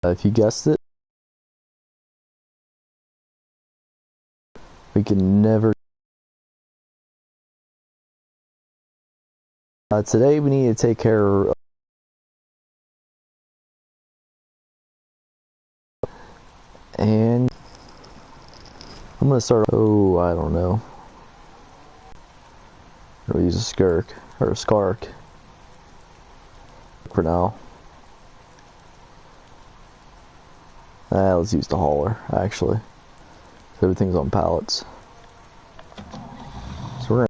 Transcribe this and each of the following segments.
If you guessed it, we can never. Today we need to take care of. And I'm gonna start. Oh, I don't know. We'll use a skirk or a skark for now. Let's use the hauler actually. Everything's on pallets. So we're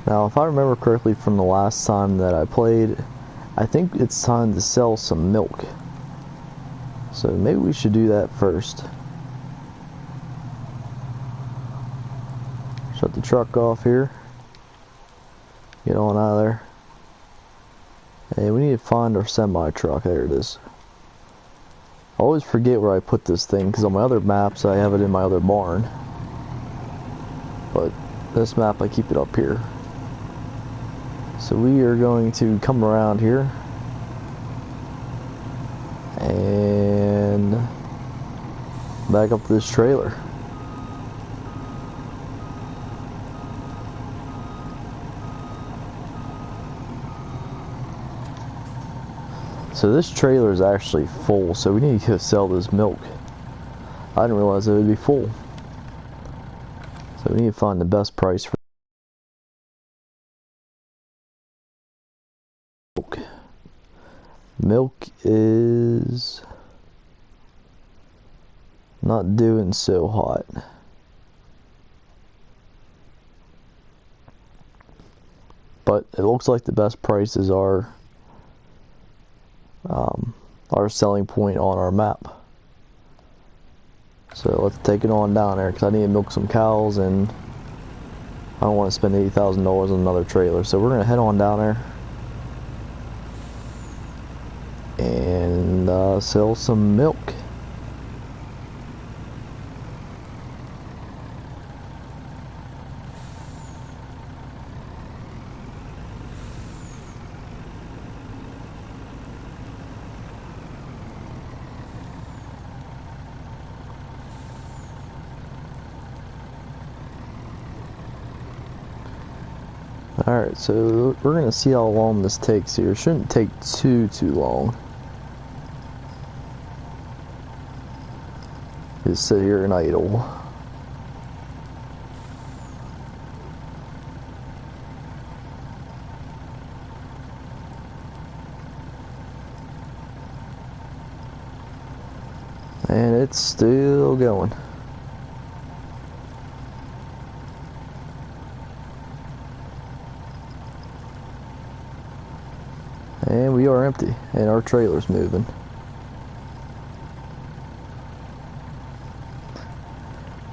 now, if I remember correctly from the last time that I played, I think it's time to sell some milk. So maybe we should do that first. Shut the truck off here. Get on out of there. Hey, we need to find our semi-truck. There it is. I always forget where I put this thing because on my other maps I have it in my other barn. But this map I keep it up here. So we are going to come around here and back up to this trailer. So this trailer is actually full, so we need to sell this milk. I didn't realize it would be full. So we need to find the best price for milk. Milk is not doing so hot. But it looks like the best prices are our selling point on our map. So let's take it on down there because I need to milk some cows and I don't want to spend $80,000 on another trailer. So we're going to head on down there and sell some milk. Alright, so we're going to see how long this takes here. It shouldn't take too long. Just sit here and idle. And it's still going. And we are empty, and our trailer's moving.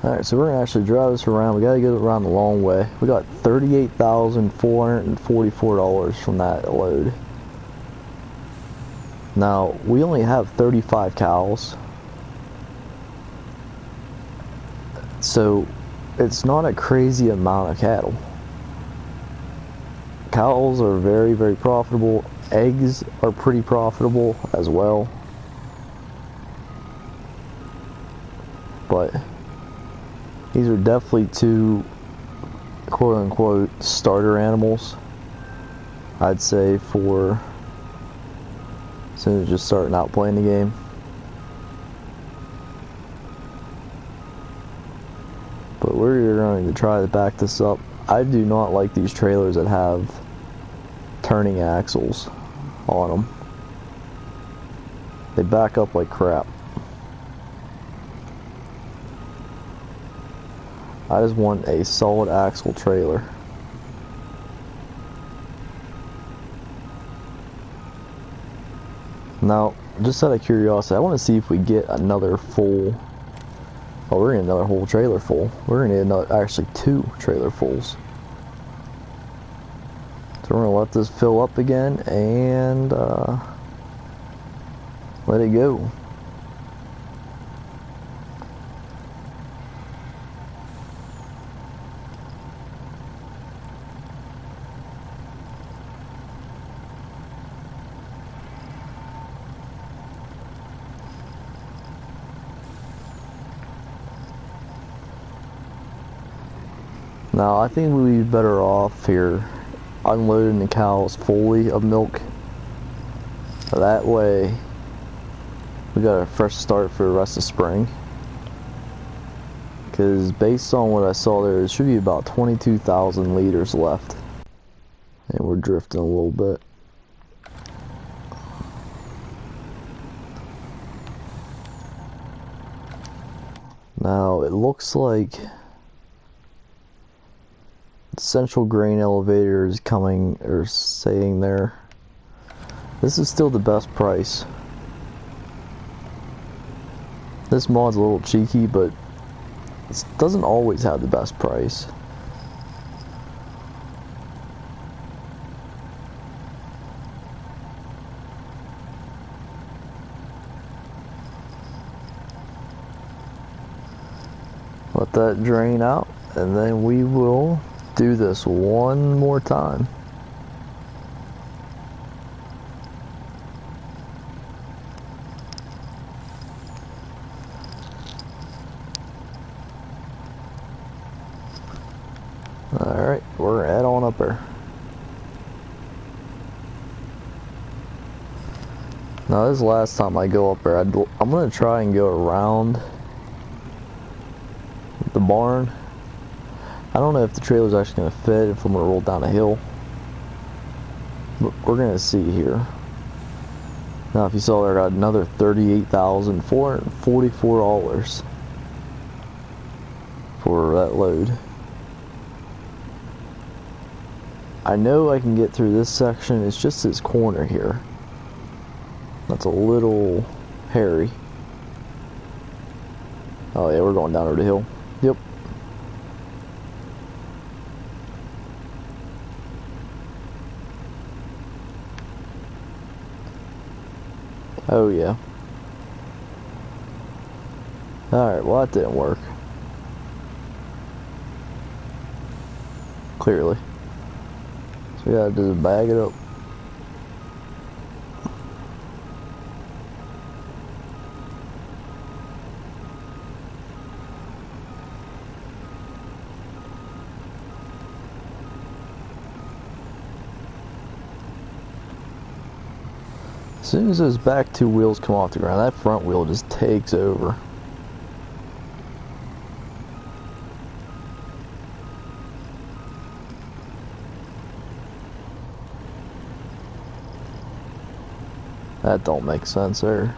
Alright, so we're going to actually drive this around. We got to get it around the long way. We got $38,444 from that load. Now, we only have 35 cows. So, it's not a crazy amount of cattle. Cows are very, very profitable. Eggs are pretty profitable as well. But these are definitely two quote-unquote starter animals, I'd say, for as soon as just starting out playing the game. But we're going to try to back this up. I do not like these trailers that have turning axles on them. They back up like crap. I just want a solid axle trailer. Now, just out of curiosity, I want to see if we get another full. Oh, we're gonna need another whole trailer full. We're gonna need another, actually 2 trailer fulls. So we're gonna let this fill up again and let it go. Now I think we'd be better off here unloading the cows fully of milk. That way we got a fresh start for the rest of spring. Because based on what I saw there should be about 22,000 liters left. And we're drifting a little bit. Now it looks like Central Grain Elevator is coming, or saying there. This is still the best price. This mod's a little cheeky, but it doesn't always have the best price. Let that drain out, and then we will do this one more time. Alright, we're head on up there. Now this is the last time I go up there. I'm going to try and go around the barn. I don't know if the trailer's actually going to fit, if I'm going to roll down a hill. But we're going to see here. Now if you saw there, I got another $38,444 for that load. I know I can get through this section. It's just this corner here that's a little hairy. Oh yeah, we're going down over the hill. Yep. Oh yeah. Alright, well that didn't work. Clearly. So we gotta just bag it up. As soon as those back two wheels come off the ground, that front wheel just takes over. That don't make sense there.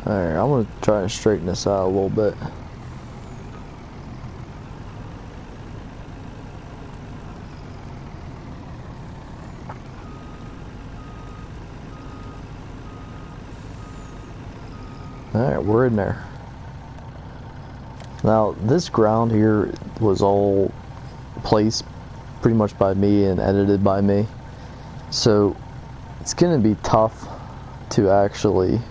Alright, I'm gonna try and straighten this out a little bit. Alright, we're in there. Now, this ground here was all placed pretty much by me and edited by me. So, it's gonna be tough to actually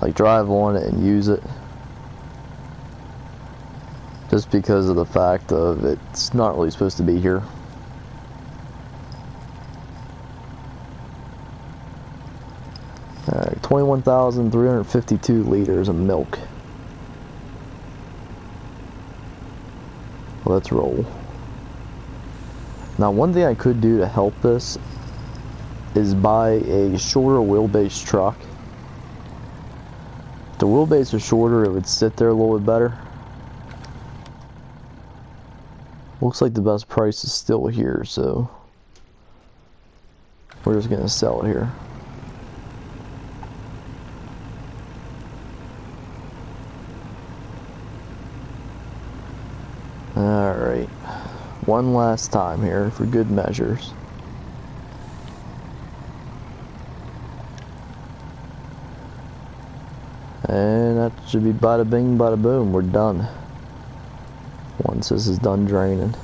like drive on it and use it. Just because of the fact of it's not really supposed to be here. Alright, 21,352 liters of milk. Let's roll. Now one thing I could do to help this is buy a shorter wheelbase truck. If the wheelbase was shorter, it would sit there a little bit better. Looks like the best price is still here, so we're just gonna sell it here. Alright, one last time here for good measures. And that should be bada bing, bada boom, we're done. Once this is done draining.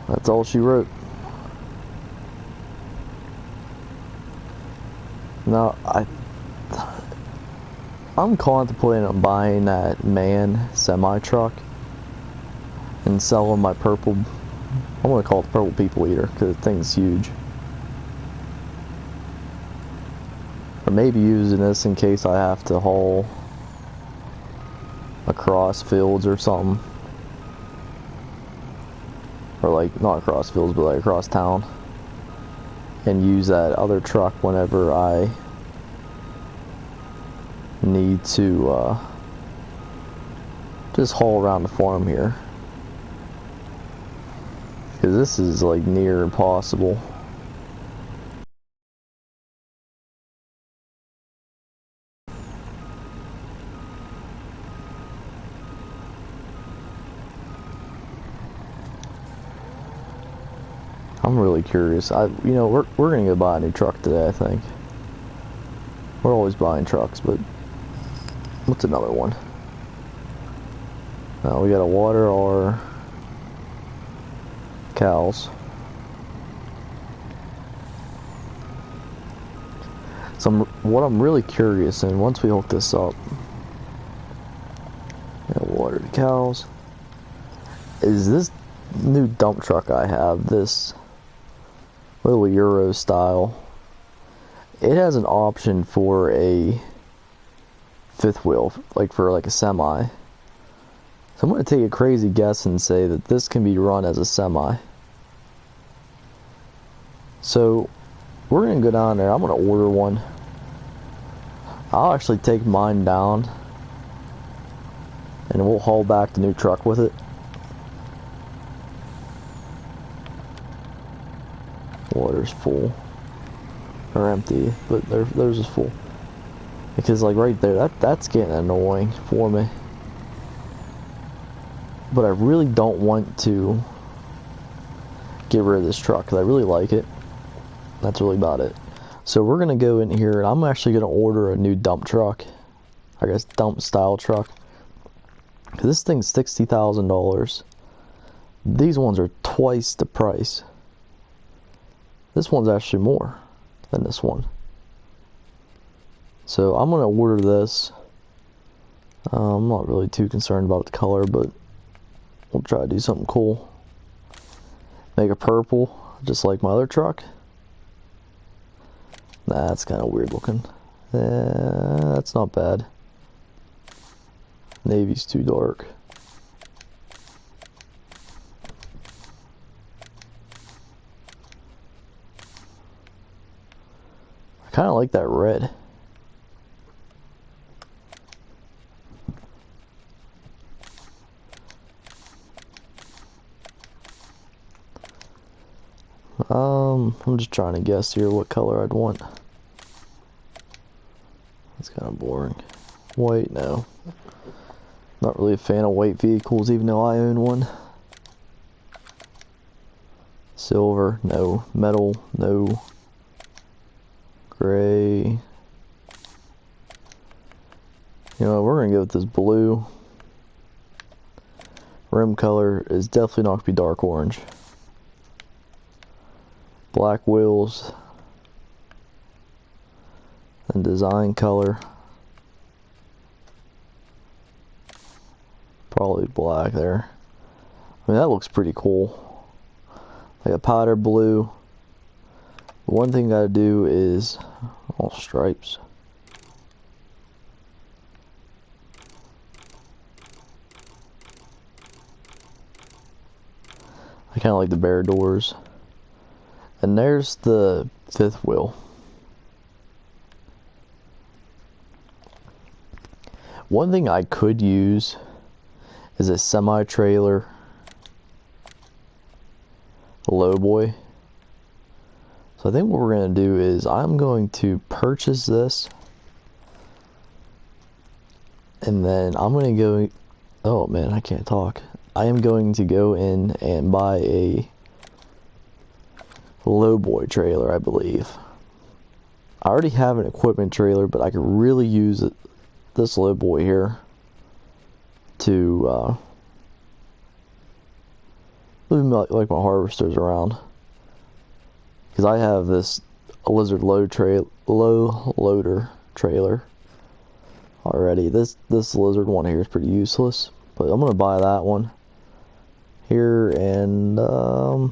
That's all she wrote. Now, I'm contemplating on buying that MAN semi truck and selling my purple. I'm gonna call it the purple people eater because the thing's huge. Or maybe using this in case I have to haul across fields or something. Or like, not across fields, but like across town. And use that other truck whenever I need to just haul around the farm here. Because this is like near impossible. I'm really curious. We're gonna go buy a new truck today, I think. We're always buying trucks, but what's another one? Now we gotta water our cows. So what I'm really curious, and once we hook this up, water the cows, is this new dump truck I have, this little Euro style, it has an option for a fifth wheel, like for like a semi. So I'm going to take a crazy guess and say that this can be run as a semi. So we're going to go down there. I'm going to order one. I'll actually take mine down and we'll haul back the new truck with it. Water's full or empty, but theirs is full. Because like right there, that's getting annoying for me. But I really don't want to get rid of this truck because I really like it. That's really about it. So we're gonna go in here and I'm actually gonna order a new dump truck. I guess dump style truck. This thing's $60,000. These ones are twice the price. This one's actually more than this one. So I'm gonna order this. I'm not really too concerned about the color, but we'll try to do something cool. Make it purple, just like my other truck. Nah, that's kind of weird looking. That's not bad. Navy's too dark. I kind of like that red. I'm just trying to guess here what color I'd want. That's kind of boring. White, no. Not really a fan of white vehicles, even though I own one. Silver, no. Metal, no. Gray. You know, we're gonna go with this blue. Rim color is definitely not gonna be dark orange. Black wheels. And design color. Probably black there. I mean, that looks pretty cool. Like a powder blue. One thing I gotta do is all stripes. I kind of like the bare doors. And there's the fifth wheel. One thing I could use is a semi-trailer lowboy. So I think what we're going to do is I'm going to purchase this. And then I'm going to go... Oh man, I can't talk. I am going to go in and buy a lowboy trailer, I believe. I already have an equipment trailer, but I could really use it, this lowboy here to move like my harvesters around. Because I have this Lizard loader trailer. already. This lizard one here is pretty useless, but I'm gonna buy that one here, and I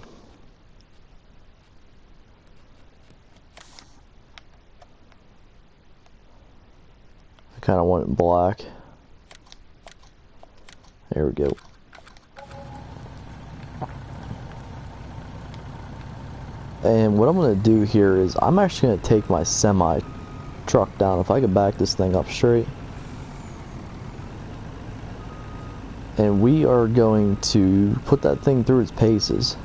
kind of want it black. There we go. And what I'm gonna do here is I'm actually gonna take my semi truck down. If I could back this thing up straight, and we are going to put that thing through its paces.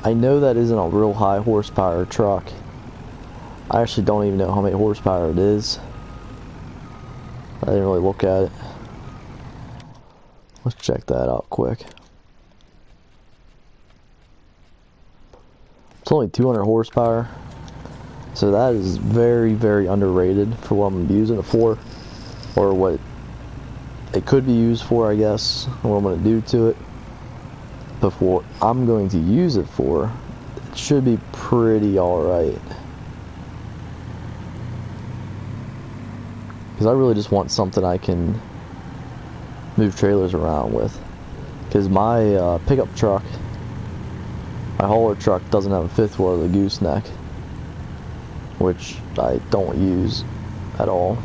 I know that isn't a real high horsepower truck. I actually don't even know how many horsepower it is. I didn't really look at it. Let's check that out quick. It's only 200 horsepower, so that is very, very underrated for what I'm using it for, or what it could be used for, I guess, what I'm going to do to it. But for what I'm going to use it for, it should be pretty alright. Because I really just want something I can move trailers around with. Because my pickup truck, my hauler truck, doesn't have a fifth wheel or the gooseneck, which I don't use at all.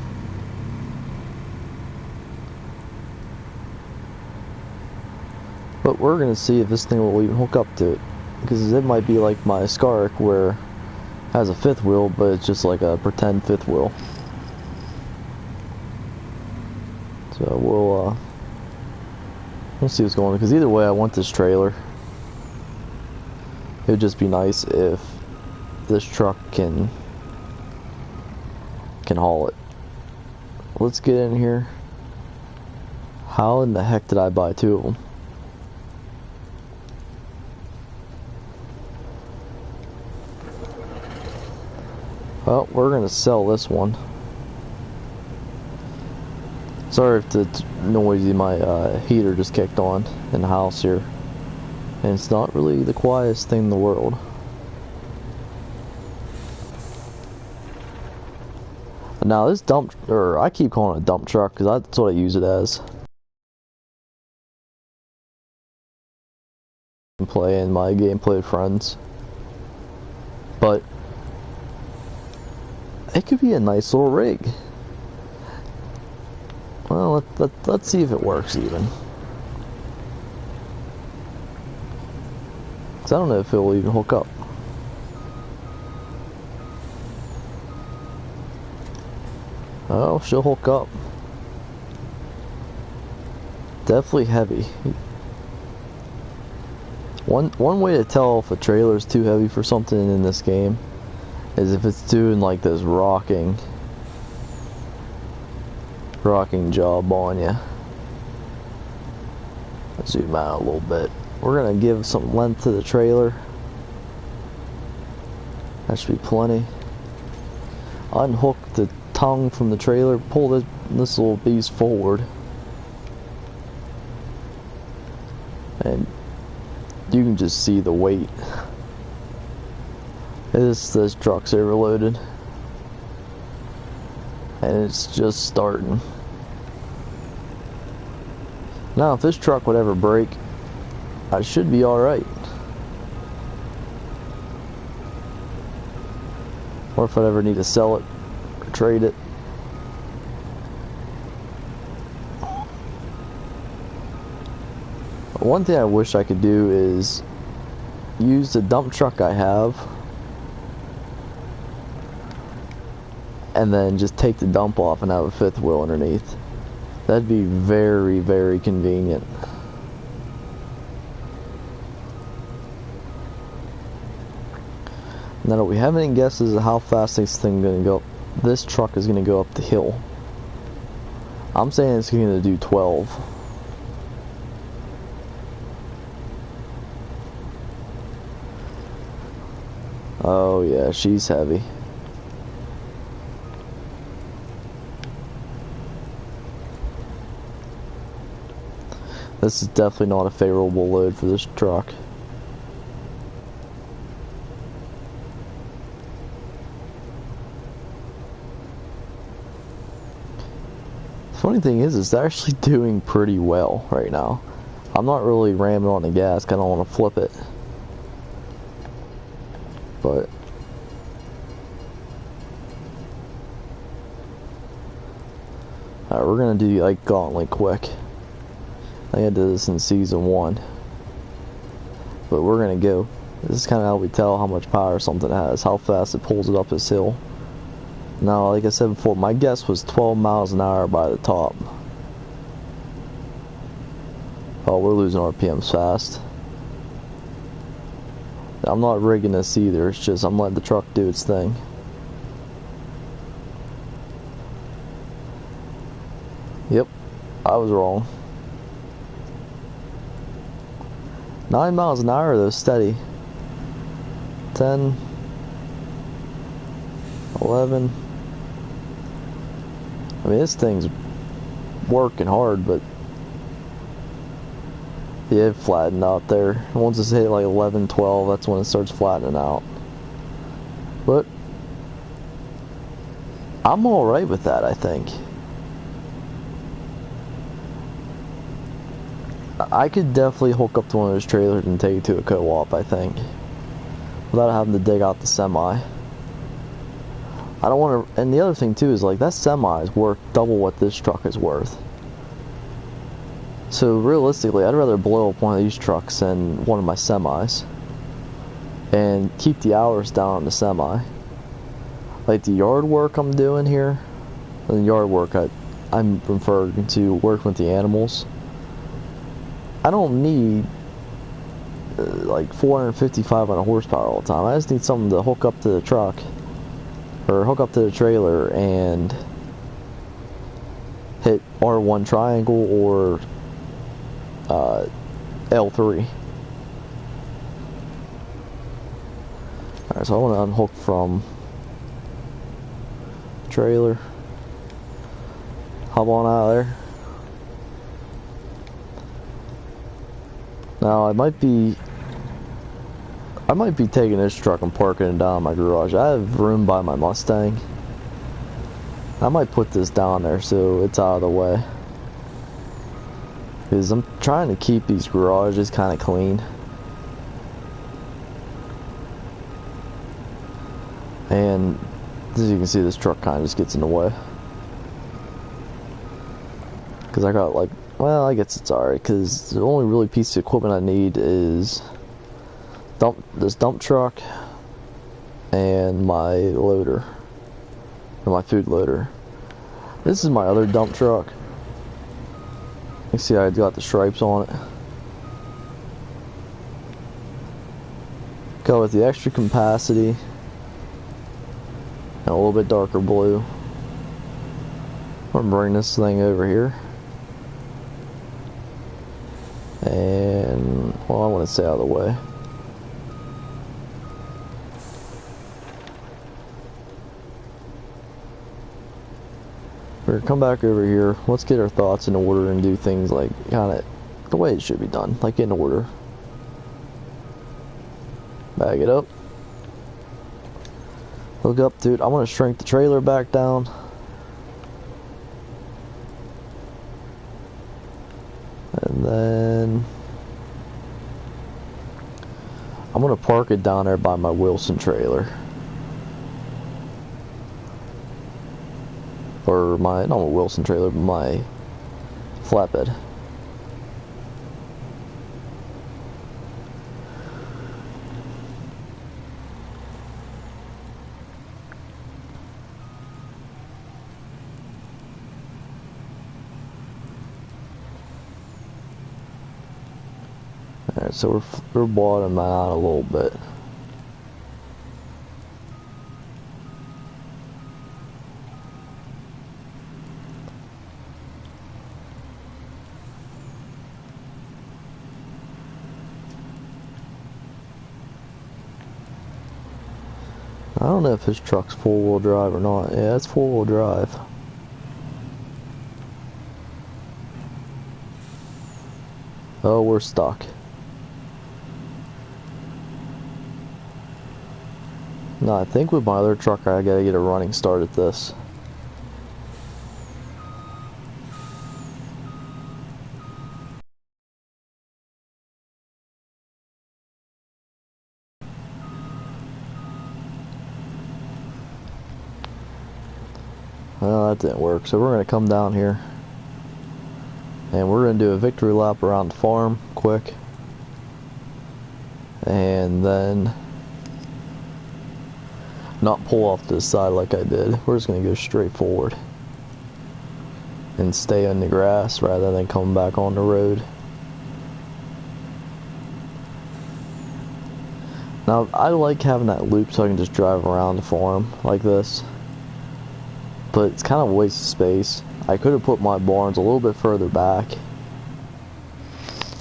But we're going to see if this thing will even hook up to it. Because it might be like my Skark, where it has a fifth wheel, but it's just like a pretend fifth wheel. So we'll see what's going on. Because either way, I want this trailer. It would just be nice if this truck can haul it. Let's get in here. How in the heck did I buy two of them? Well, we're gonna sell this one. Sorry if it's noisy, my heater just kicked on in the house here. And it's not really the quietest thing in the world. Now this I keep calling it a dump truck because that's what I use it as. Play in my gameplay with friends. But it could be a nice little rig. Well, let's see if it works even. Because I don't know if it will even hook up. Oh, she'll hook up. Definitely heavy. One way to tell if a trailer is too heavy for something in this game is if it's doing like this rocking job on you. Let's zoom out a little bit. We're gonna give some length to the trailer. That should be plenty. Unhook the tongue from the trailer, pull this little beast forward, and you can just see the weight. This truck's overloaded, and it's just starting. Now if this truck would ever break, I should be alright. Or if I ever need to sell it or trade it. One thing I wish I could do is use the dump truck I have and then just take the dump off and have a fifth wheel underneath. That'd be very, very convenient. Now, do we have any guesses of how fast this thing gonna go? This truck is gonna go up the hill. I'm saying it's gonna do 12. Oh yeah, she's heavy. This is definitely not a favorable load for this truck. Funny thing is, it's actually doing pretty well right now. I'm not really ramming on the gas, 'cause I don't want to flip it. But alright, we're gonna do like Gauntlet quick. I think I did this in season 1. But we're gonna go. This is kind of how we tell how much power something has, how fast it pulls it up this hill. Now, like I said before, my guess was 12 miles an hour by the top. Oh, we're losing RPMs fast. I'm not rigging this either, it's just I'm letting the truck do its thing. Yep, I was wrong. 9 miles an hour though, steady. 10, 11. I mean, this thing's working hard, but yeah, it flattened out there. Once it's hit like 11, 12, that's when it starts flattening out. But I'm alright with that, I think. I could definitely hook up to one of those trailers and take it to a co-op, I think, without having to dig out the semi. I don't want to, and the other thing too is like that semi is worth double what this truck is worth. So realistically, I'd rather blow up one of these trucks than one of my semis, and keep the hours down on the semi. Like the yard work I'm doing here, and the yard work I'm referring to working with the animals. I don't need like 450, 500 horsepower all the time. I just need something to hook up to the truck, or hook up to the trailer and hit R1 triangle or L3. Alright, so I want to unhook from trailer. Hop on out of there. Now I might be taking this truck and parking it down in my garage. I have room by my Mustang. I might put this down there so it's out of the way, because I'm trying to keep these garages kind of clean. And as you can see, this truck kind of just gets in the way. Because I got like, well, I guess it's alright, because the only really piece of equipment I need is this dump truck and my loader, or my food loader. This is my other dump truck. You see I got the stripes on it. Go with the extra capacity and a little bit darker blue. I'm gonna bring this thing over here. And, well, I want to stay out of the way. We're gonna come back over here. Let's get our thoughts in order and do things like kind of the way it should be done, like in order. Bag it up. Hook up, dude. I want to shrink the trailer back down. And then I'm gonna park it down there by my Wilson trailer, or my, not my Wilson trailer, but my flatbed. Alright, so we're bottoming out a little bit. I don't know if this truck's four-wheel drive or not. Yeah, it's four-wheel drive. Oh, we're stuck. No, I think with my other truck I gotta get a running start at this. Well, that didn't work. So we're going to come down here. And we're going to do a victory lap around the farm, quick. And then not pull off to the side like I did. We're just going to go straight forward. And stay on the grass rather than coming back on the road. Now, I like having that loop so I can just drive around the farm like this. But it's kind of a waste of space. I could have put my barns a little bit further back.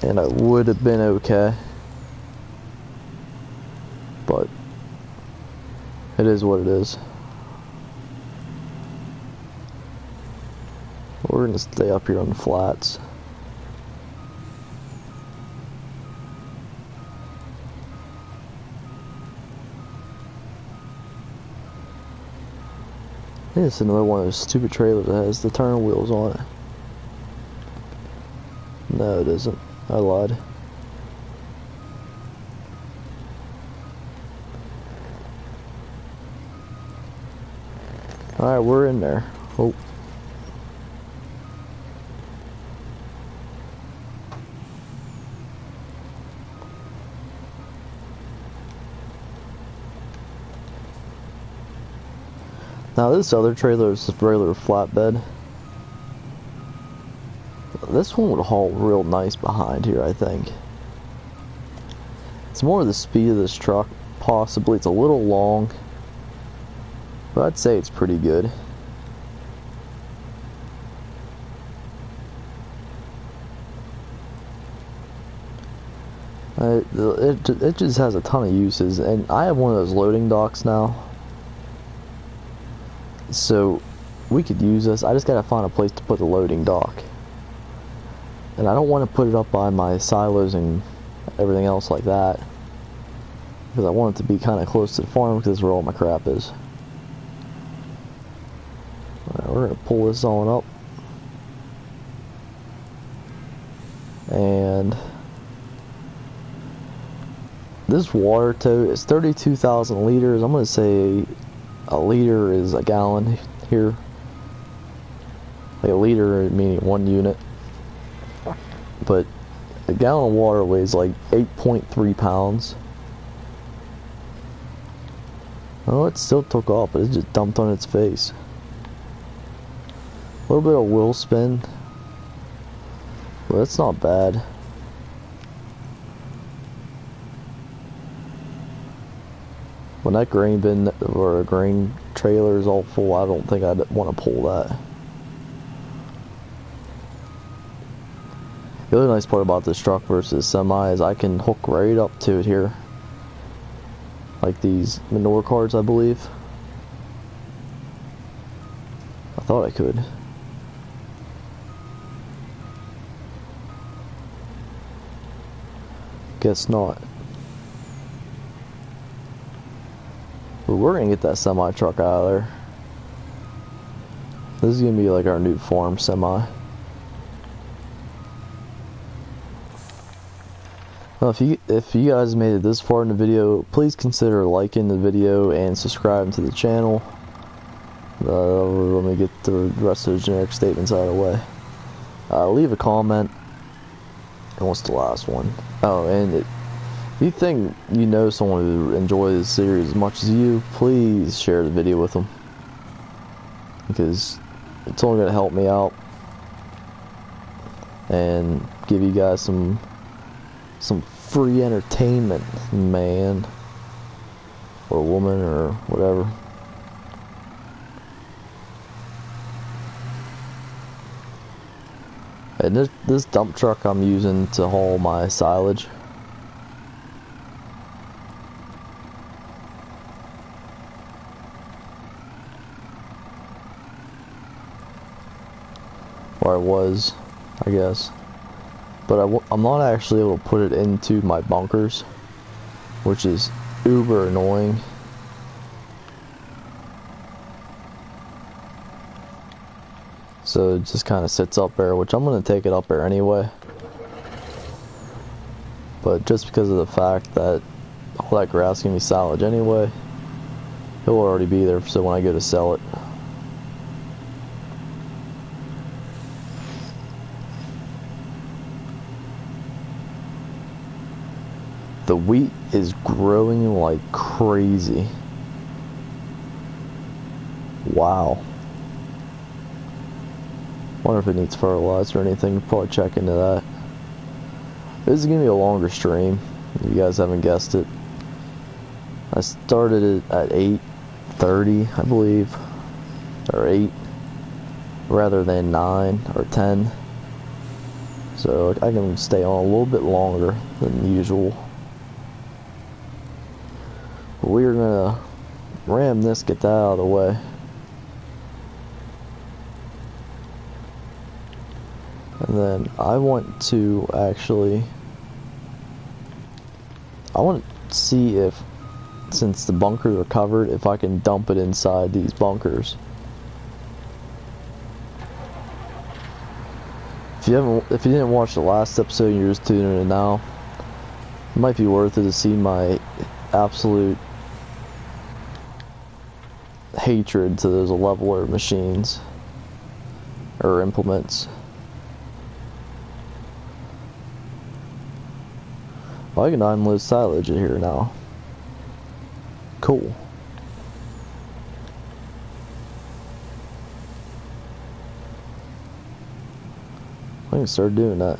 And it would have been okay. But it is what it is. We're going to stay up here on the flats. It's another one of those stupid trailers that has the turn wheels on it. No, it isn't. I lied. Alright, we're in there. Oh. Now this other trailer is just regular flatbed. This one would haul real nice behind here, I think. It's more the speed of this truck, possibly. It's a little long, but I'd say it's pretty good. It just has a ton of uses, and I have one of those loading docks now. So we could use this. I just gotta find a place to put the loading dock. And I don't want to put it up by my silos and everything else like that. Because I want it to be kind of close to the farm because that's where all my crap is. Alright, we're gonna pull this on up. And this water tote is 32,000 liters. I'm gonna say a liter is a gallon here. Like a liter meaning 1 unit. But a gallon of water weighs like 8.3 pounds. Oh, it still took off, but it just dumped on its face. A little bit of wheel spin. But that's not bad. When that grain bin or a grain trailer is all full, I don't think I'd want to pull that. The other nice part about this truck versus semi is I can hook right up to it here. Like these manure carts, I believe. I thought I could. Guess not. But we're gonna get that semi truck out of there. This is gonna be like our new farm semi. Well, if you guys made it this far in the video, please consider liking the video and subscribing to the channel. Let me get the rest of the generic statements out of the way. Leave a comment. And what's the last one? Oh, and if you think you know someone who enjoys this series as much as you, please share the video with them. Because it's only going to help me out. And give you guys some free entertainment, man. Or woman, or whatever. And this dump truck I'm using to haul my silage. Or I was, I guess. But I'm not actually able to put it into my bunkers, which is uber annoying. So it just kind of sits up there, which I'm going to take it up there anyway. But just because of the fact that all that grass can be silage anyway, it'll already be there so when I go to sell it. The wheat is growing like crazy. Wow. Wonder if it needs fertilizer or anything. Probably check into that. This is gonna be a longer stream, if you guys haven't guessed it. I started it at 8:30, I believe, or 8, rather than 9 or 10. So I can stay on a little bit longer than usual. We're gonna ram this, get that out of the way. And then I want to see if, since the bunkers are covered, if I can dump it inside these bunkers. If you didn't watch the last episode and you're just tuning in now, it might be worth it to see my absolute hatred to those leveler machines or implements. I can unload silage in here now. Cool. I can start doing that.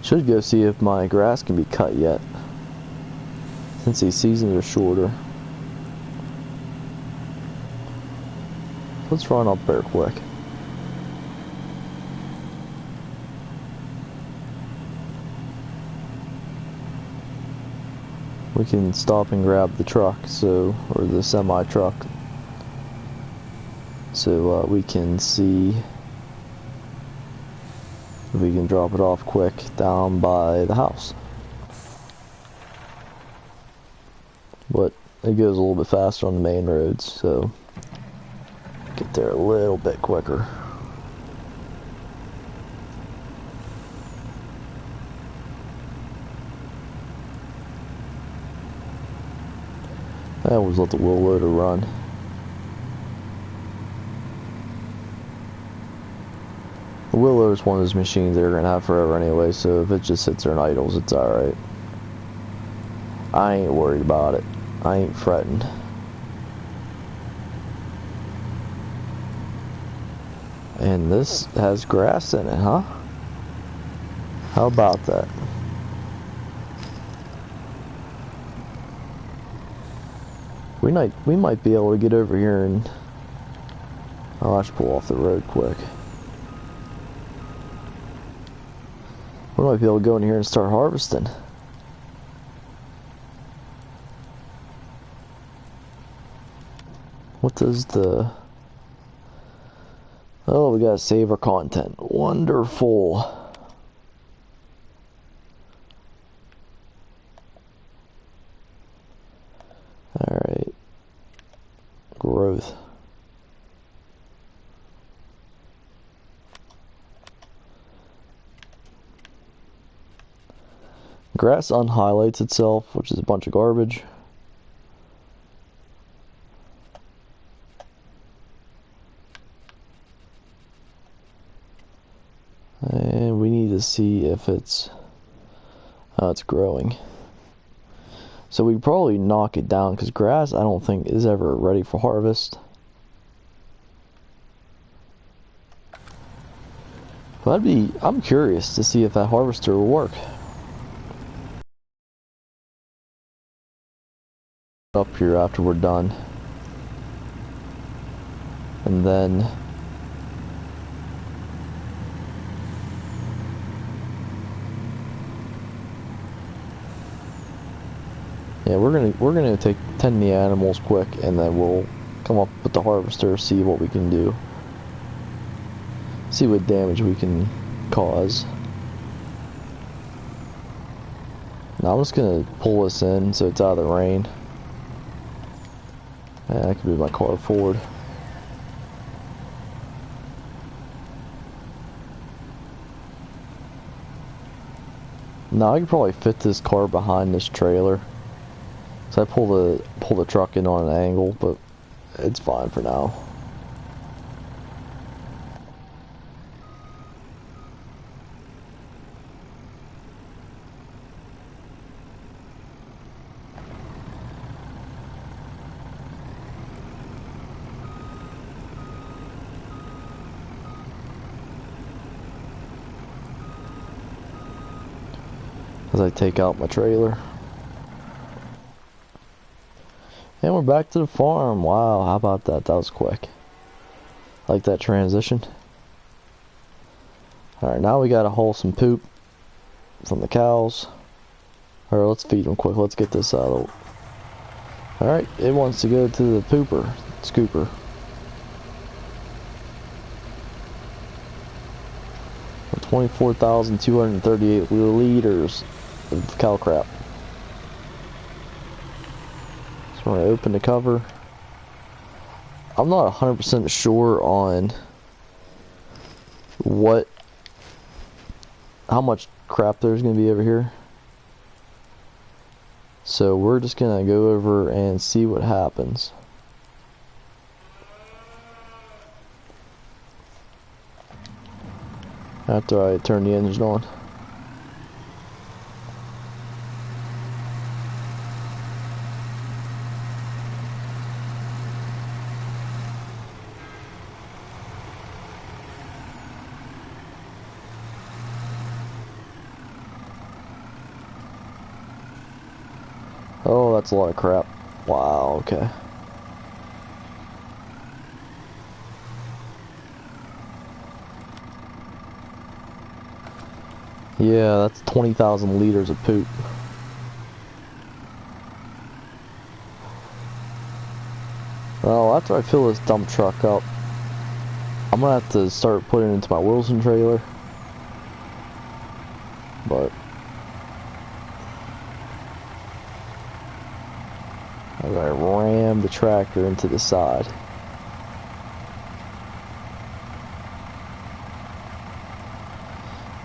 Should go see if my grass can be cut yet, since these seasons are shorter. Let's run up there quick. We can stop and grab the truck, or the semi truck, so we can see if we can drop it off quick down by the house. But it goes a little bit faster on the main roads, so get there a little bit quicker. I always let the wheel loader run. The wheel loader is one of those machines they're gonna have forever anyway, so if it just sits there and idles, it's alright. I ain't worried about it. I ain't fretting. And this has grass in it, huh? How about that? We might be able to get over here and I'll have to pull off the road quick. We might be able to go in here and start harvesting. What does the... Oh, we gotta save our content. Wonderful. Alright. Growth. Grass unhighlights itself, which is a bunch of garbage. And we need to see if it's growing. So we probably knock it down, because grass I don't think is ever ready for harvest. But I'm curious to see if that harvester will work. Up here after we're done. And then yeah, we're gonna tend the animals quick, and then we'll come up with the harvester, see what we can do, see what damage we can cause. Now I'm just gonna pull this in so it's out of the rain. Yeah, I can move my car forward. Now I can probably fit this car behind this trailer. So I pull the truck in on an angle, but it's fine for now. as I take out my trailer. And we're back to the farm. Wow, how about that? That was quick. Like that transition. Alright, now we gotta haul some poop from the cows. Alright, let's feed them quick. Let's get this out of the... Alright, it wants to go to the pooper, scooper. For 24,238 liters of cow crap. So we're gonna open the cover. I'm not 100% sure on how much crap there's gonna be over here. So we're just gonna go over and see what happens. After I turn the engine on. Oh, that's a lot of crap. Wow, okay. Yeah, that's 20,000 liters of poop. Well, after I fill this dump truck up, I'm gonna have to start putting it into my Wilson trailer. But I gotta ram the tractor into the side.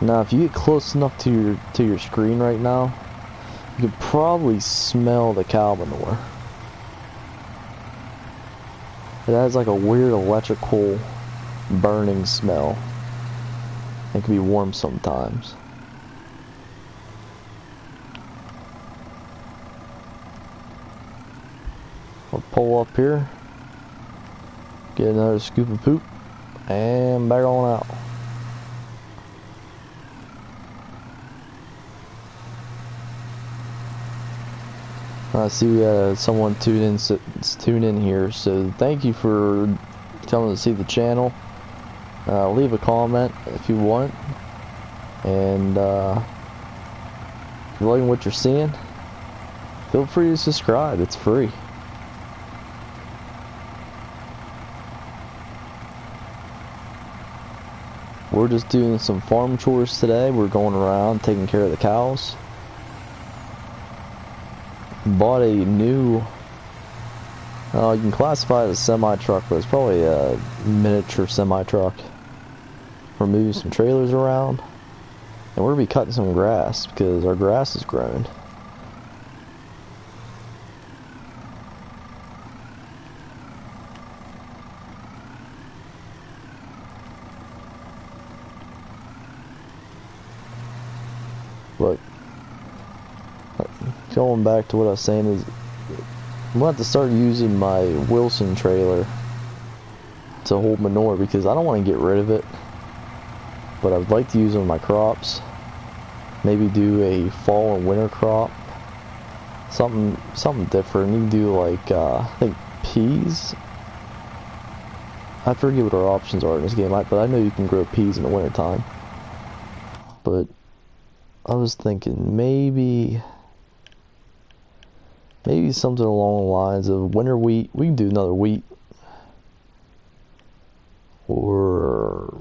Now, if you get close enough to your screen right now, you could probably smell the cow manure. It has like a weird electrical burning smell. It can be warm sometimes. I'll pull up here, get another scoop of poop, and back on out. I see we had someone tune in here, so thank you for coming to see the channel. Leave a comment if you want, and if you're liking what you're seeing, feel free to subscribe. It's free. We're just doing some farm chores today. We're going around taking care of the cows. Bought a new, you can classify it as a semi-truck, but it's probably a miniature semi-truck. We're moving some trailers around, and we're going to be cutting some grass because our grass is growing. But going back to what I was saying is, I'm going to have to start using my Wilson trailer to hold manure because I don't want to get rid of it, but I would like to use it on my crops. Maybe do a fall and winter crop, something different. You can do like I think peas. I forget what our options are in this game, but I know you can grow peas in the winter time. But I was thinking maybe something along the lines of winter wheat. We can do another wheat. Or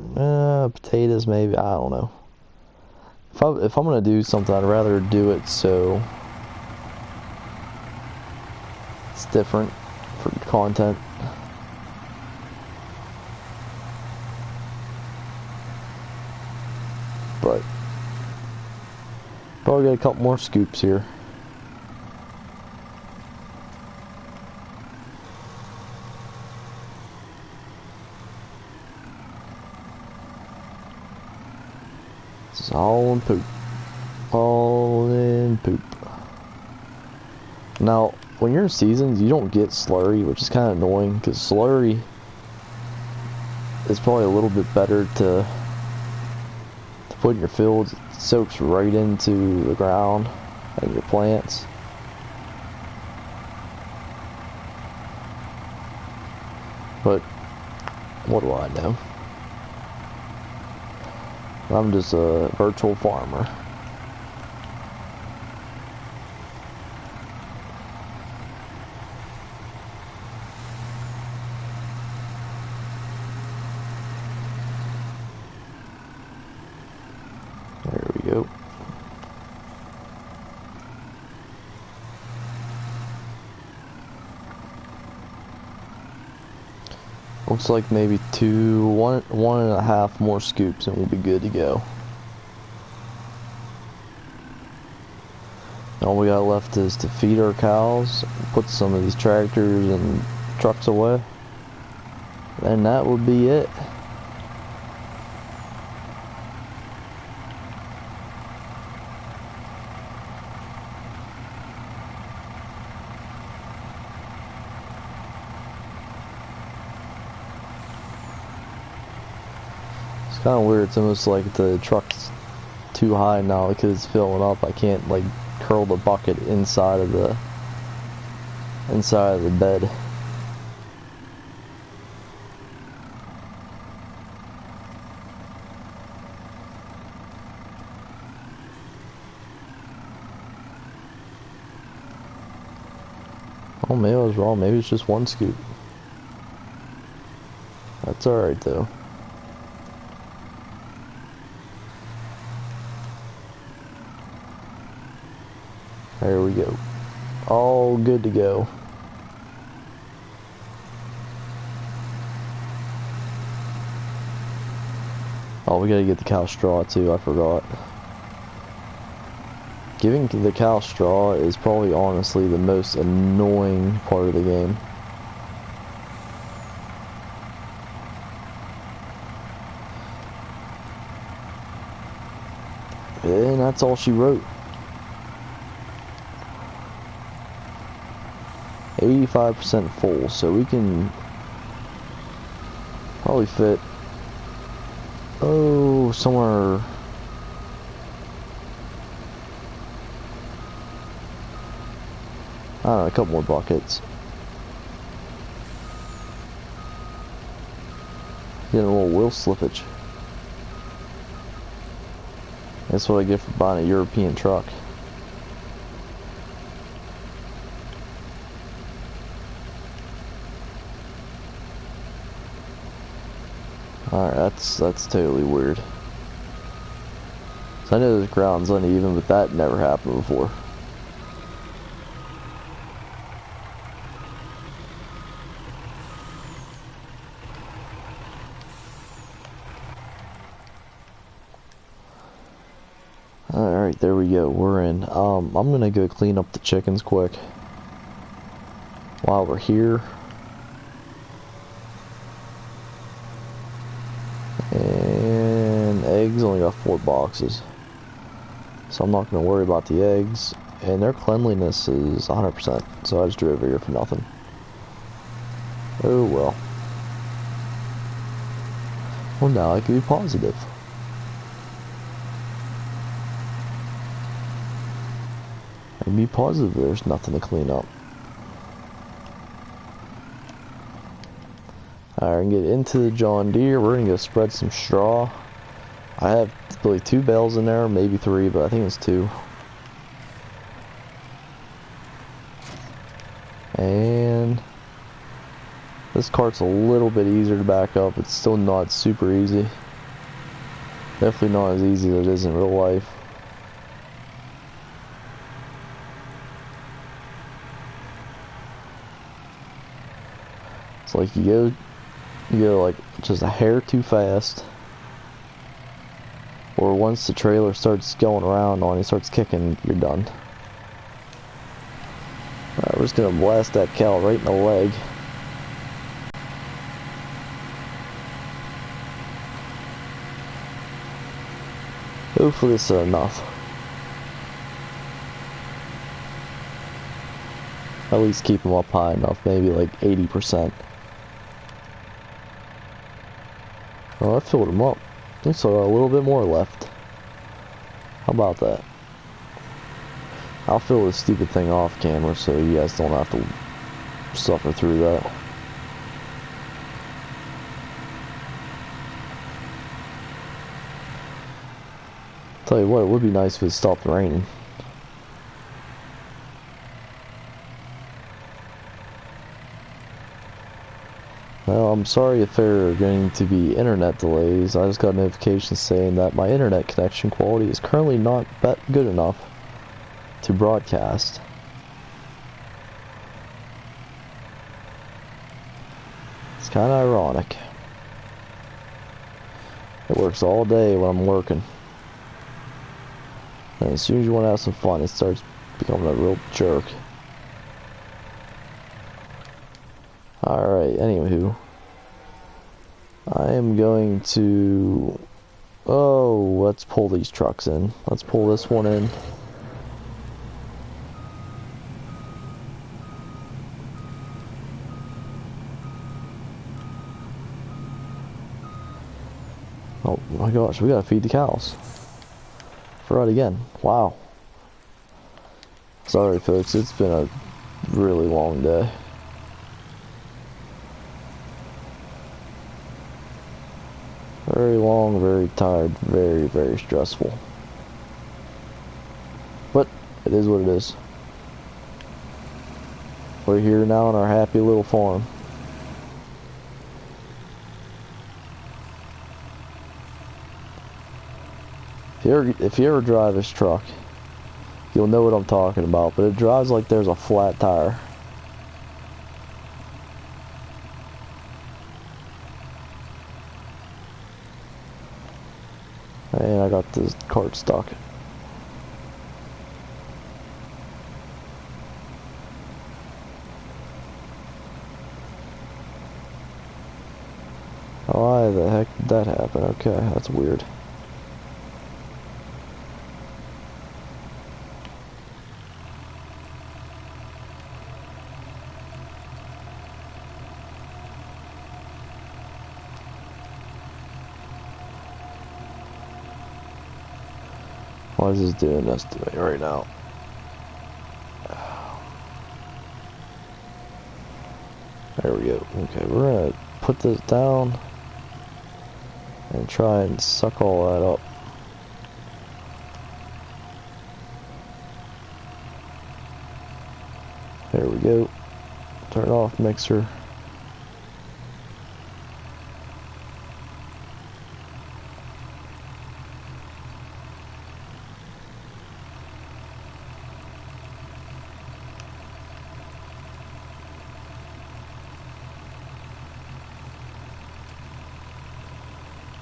potatoes maybe. I don't know. If I'm going to do something, I'd rather do it so it's different for content. But probably got a couple more scoops here. It's all in poop. All in poop. Now, when you're in seasons, you don't get slurry, which is kind of annoying, because slurry is probably a little bit better to put in your fields, it soaks right into the ground and your plants. But what do I know? I'm just a virtual farmer. There we go. Looks like maybe one and a half more scoops and we'll be good to go. All we got left is to feed our cows, put some of these tractors and trucks away, and that would be it. It's kind of weird. It's almost like the truck's too high now because it's filling up. I can't like curl the bucket inside of the bed. Oh, maybe I was wrong. Maybe it's just one scoop. That's alright though. There we go. All good to go. Oh, we gotta get the cow straw too, I forgot. Giving the cow straw is probably honestly the most annoying part of the game. And that's all she wrote. 85% full, so we can probably fit, oh, somewhere, I don't know, a couple more buckets. Getting a little wheel slippage. That's what I get for buying a European truck. Alright, that's totally weird. So I know this ground's uneven, but that never happened before. Alright, there we go, we're in. I'm gonna go clean up the chickens quick while we're here. And eggs, only got 4 boxes. So I'm not gonna worry about the eggs. And their cleanliness is 100%, so I just drove over here for nothing. Oh well. Well, now I can be positive. And be positive there's nothing to clean up. Alright, and get into the John Deere. We're gonna go spread some straw. I have really 2 bales in there, maybe 3, but I think it's 2. And this cart's a little bit easier to back up. It's still not super easy. Definitely not as easy as it is in real life. It's like you go like just a hair too fast, or once the trailer starts going around on you, starts kicking, you're done. Alright, we're just gonna blast that cow right in the leg. Hopefully this is enough. At least keep them up high enough, maybe like 80%. Well, I filled them up. I still got a little bit more left. How about that? I'll fill this stupid thing off camera so you guys don't have to suffer through that. Tell you what, it would be nice if it stopped raining. Well, I'm sorry if there are going to be internet delays. I just got a notification saying that my internet connection quality is currently not that good enough to broadcast. It's kind of ironic. It works all day when I'm working. And as soon as you want to have some fun, it starts becoming a real jerk. Alright, anywho. I am going to... Oh, let's pull these trucks in. Let's pull this one in. Oh my gosh, we gotta feed the cows. Forgot again. Wow. Sorry folks, it's been a really long day. Very long, very tired, very, very stressful. But it is what it is. We're here now on our happy little farm. If you ever drive this truck, you'll know what I'm talking about, but it drives like there's a flat tire. And I got this cart stuck. Why the heck did that happen? Okay, that's weird. Why is this doing this to me right now? There we go. Okay, we're gonna put this down and try and suck all that up. There we go. Turn off mixer.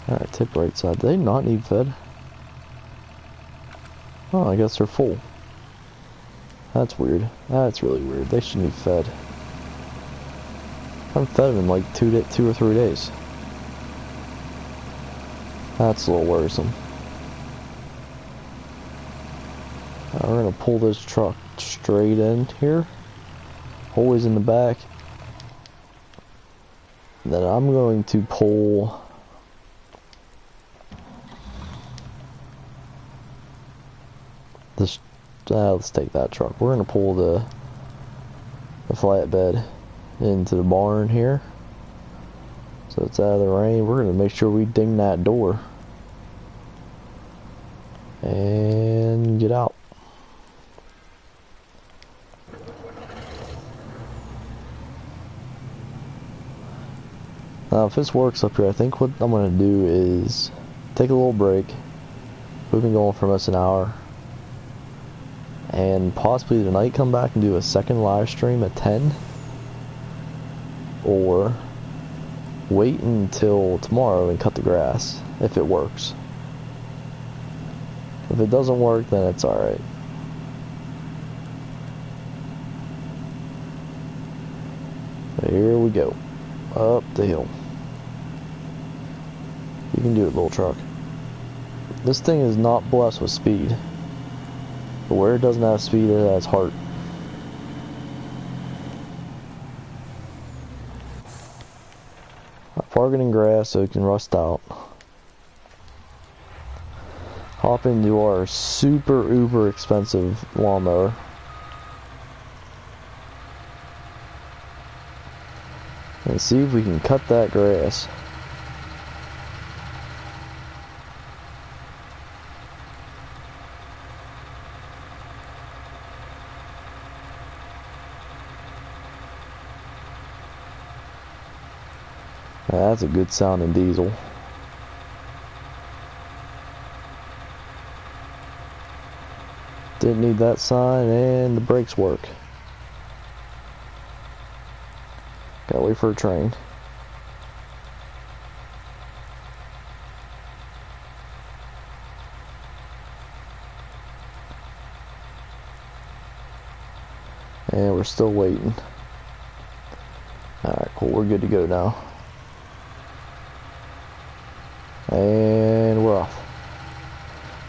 Alright, tip right side. Do they not need fed? Oh, I guess they're full. That's weird. That's really weird. They should be fed. I haven't fed them in like 2 or 3 days. That's a little worrisome. Now we're gonna pull this truck straight in here. Always in the back. Then I'm going to pull... this. Let's take that truck. We're gonna pull the flatbed into the barn here, so it's out of the rain. We're gonna make sure we ding that door and get out. Now, if this works up here, I think what I'm gonna do is take a little break. We've been going for almost an hour. And possibly tonight come back and do a second live stream at 10, or wait until tomorrow and cut the grass if it works. If it doesn't work, then it's alright. Here we go, up the hill. You can do it, little truck. This thing is not blessed with speed. But where it doesn't have speed, it has heart. I'm parking in grass so it can rust out. hop into our super uber expensive lawnmower. And see if we can cut that grass. That's a good sounding diesel. Didn't need that sign, and the brakes work. Gotta wait for a train. And we're still waiting. Alright, cool, we're good to go now. And we're off.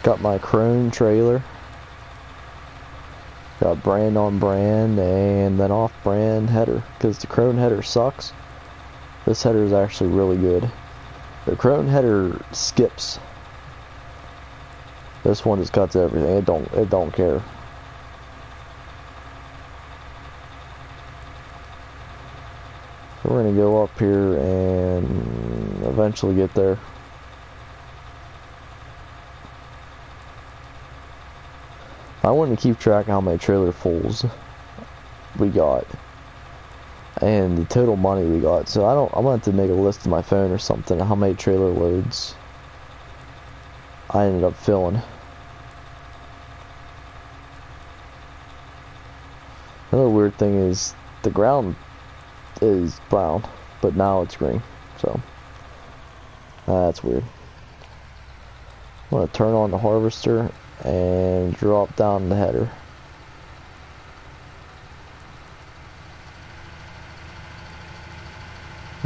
Got my Krone trailer. Got brand on brand and then off brand header. Because the Krone header sucks. This header is actually really good. The Krone header skips. This one just cuts everything. It don't care. So we're gonna go up here and eventually get there. I want to keep track of how many trailer fulls we got and the total money we got. So I'm gonna have to make a list on my phone or something of how many trailer loads I ended up filling. Another weird thing is the ground is brown, but now it's green. So that's weird. I'm gonna turn on the harvester and drop down the header.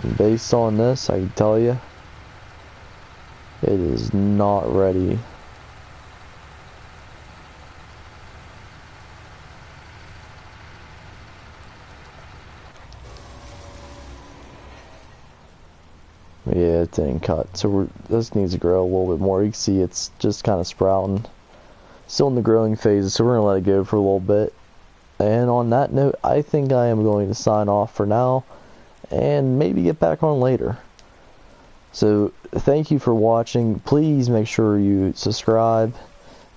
And based on this, I can tell you, it is not ready. Yeah, it didn't cut. So this needs to grow a little bit more. You can see it's just kind of sprouting. Still in the growing phase, so we're going to let it go for a little bit. And on that note, I think I am going to sign off for now and maybe get back on later. So thank you for watching. Please make sure you subscribe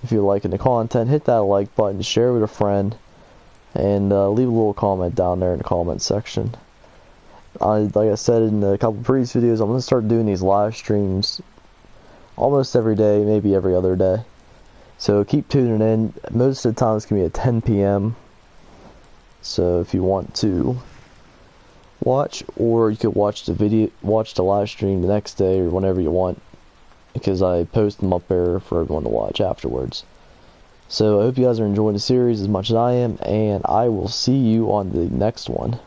if you're liking the content. Hit that like button, share with a friend, and leave a little comment down there in the comment section. Like I said in a couple previous videos, I'm going to start doing these live streams almost every day, maybe every other day. So keep tuning in. Most of the time it's going to be at 10 p.m. So if you want to watch, or you could watch the live stream the next day or whenever you want, because I post them up there for everyone to watch afterwards. So I hope you guys are enjoying the series as much as I am, and I will see you on the next one.